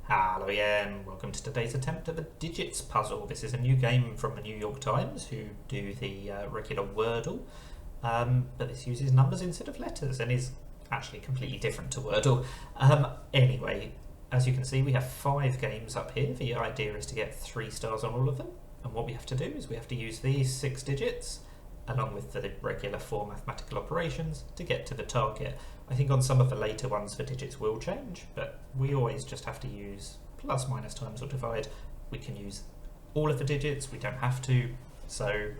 Hello again, welcome to today's attempt at the digits puzzle. This is a new game from the New York Times who do the regular Wordle, but this uses numbers instead of letters and is actually completely different to Wordle. Anyway, as you can see we have 5 games up here. The idea is to get 3 stars on all of them, and what we have to do is we have to use these 6 digits along with the regular 4 mathematical operations to get to the target. I think on some of the later ones the digits will change, but we always just have to use plus, minus, times or divide. We can use all of the digits, we don't have to, so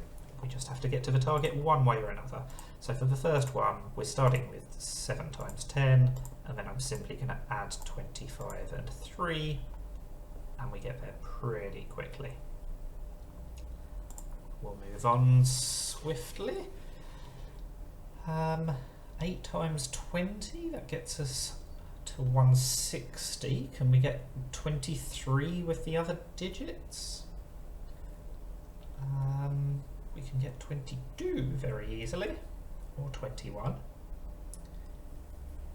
we just have to get to the target one way or another. So for the first one we're starting with 7 times 10, and then I'm simply going to add 25 and 3, and we get there pretty quickly. We'll move on swiftly. 8 times 20, that gets us to 160. Can we get 23 with the other digits? We can get 22 very easily, or 21.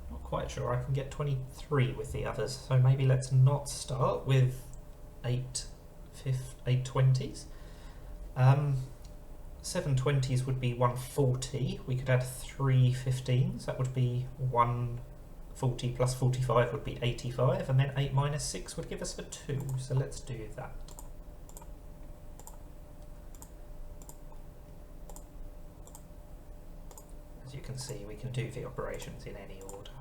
Not quite sure I can get 23 with the others, so maybe let's not start with 8 20s. 7 20s would be 140. We could add 3 15s. That would be 140 plus 45 would be 85, and then 8 minus 6 would give us a 2. So let's do that. As you can see, we can do the operations in any order.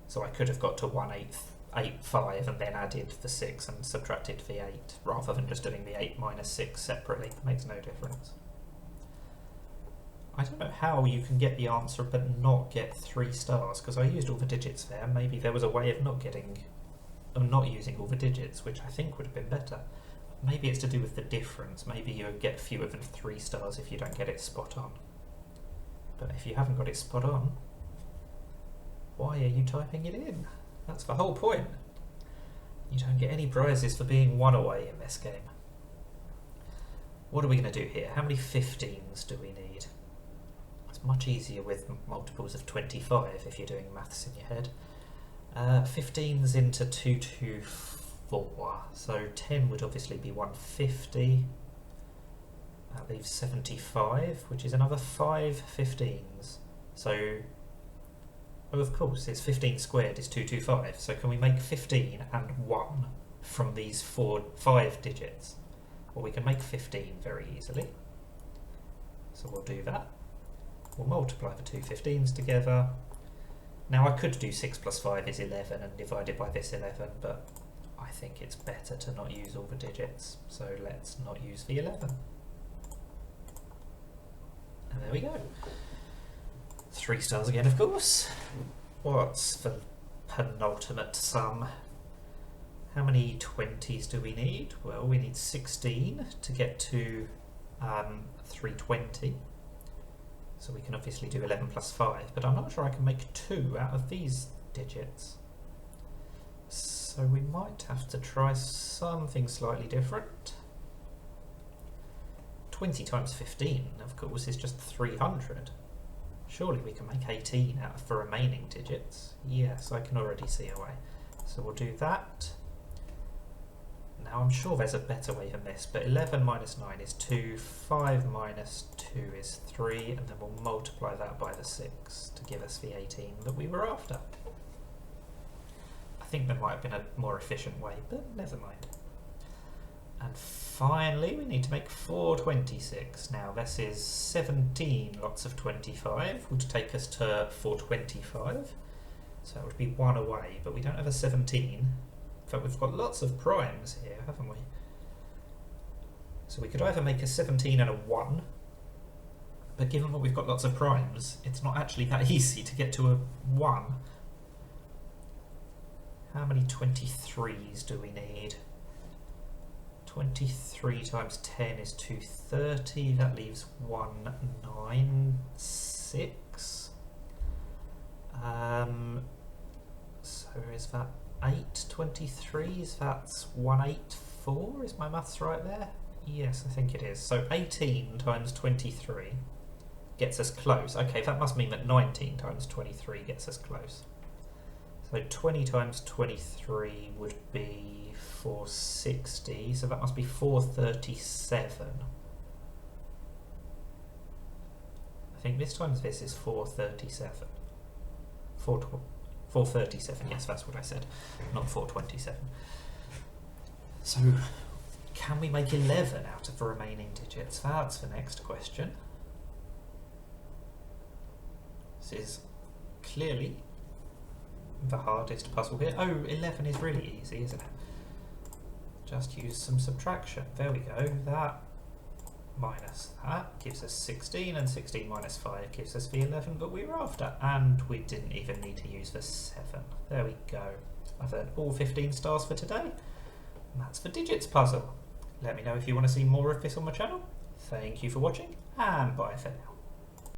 So I could have got to 185 and then added the 6 and subtracted the 8, rather than just doing the 8 minus 6 separately. It makes no difference. I don't know how you can get the answer but not get 3 stars, because I used all the digits there. Maybe there was a way of not using all the digits, which I think would have been better. Maybe it's to do with the difference. Maybe you get fewer than 3 stars if you don't get it spot on. But if you haven't got it spot on, why are you typing it in? That's the whole point. You don't get any prizes for being 1 away in this game. What are we going to do here? How many 15s do we need? It's much easier with multiples of 25 if you're doing maths in your head. 15s into 2 to 4. So 10 would obviously be 150. That leaves 75, which is another 5 15s. So oh, of course, it's 15 squared is 225, so can we make 15 and 1 from these 5 digits? Well, we can make 15 very easily. So we'll do that. We'll multiply the 2 15s together. Now I could do 6 plus 5 is 11 and divide it by this 11, but I think it's better to not use all the digits, so let's not use the 11. And there we go. 3 stars again, of course. What's the penultimate sum? How many 20s do we need? Well, we need 16 to get to 320. So we can obviously do 11 plus 5, but I'm not sure I can make 2 out of these digits. So we might have to try something slightly different. 20 times 15, of course, is just 300. Surely we can make 18 out of the remaining digits. Yes, I can already see a way. So we'll do that. Now I'm sure there's a better way than this, but 11 minus 9 is 2, 5 minus 2 is 3, and then we'll multiply that by the 6 to give us the 18 that we were after. I think there might have been a more efficient way, but never mind. And finally, we need to make 426. Now, this is 17 lots of 25, would take us to 425. So that would be 1 away, but we don't have a 17. But we've got lots of primes here, haven't we? So we could either make a 17 and a 1, but given that we've got lots of primes, it's not actually that easy to get to a 1. How many 23s do we need? 23 times 10 is 230, that leaves 196. So is that 8 23s? That's 184, is my maths right there? Yes, I think it is. So 18 times 23 gets us close. Okay, that must mean that 19 times 23 gets us close. So 20 times 23 would be 460, so that must be 437. I think this times this is 437. 437, yes, that's what I said, not 427. So, can we make 11 out of the remaining digits? That's the next question. This is clearly the hardest puzzle here. Oh, 11 is really easy, isn't it? Just use some subtraction. There we go. That minus that gives us 16, and 16 minus 5 gives us the 11 that we were after. And we didn't even need to use the 7. There we go. I've earned all 15 stars for today. And that's the digits puzzle. Let me know if you want to see more of this on my channel. Thank you for watching, and bye for now.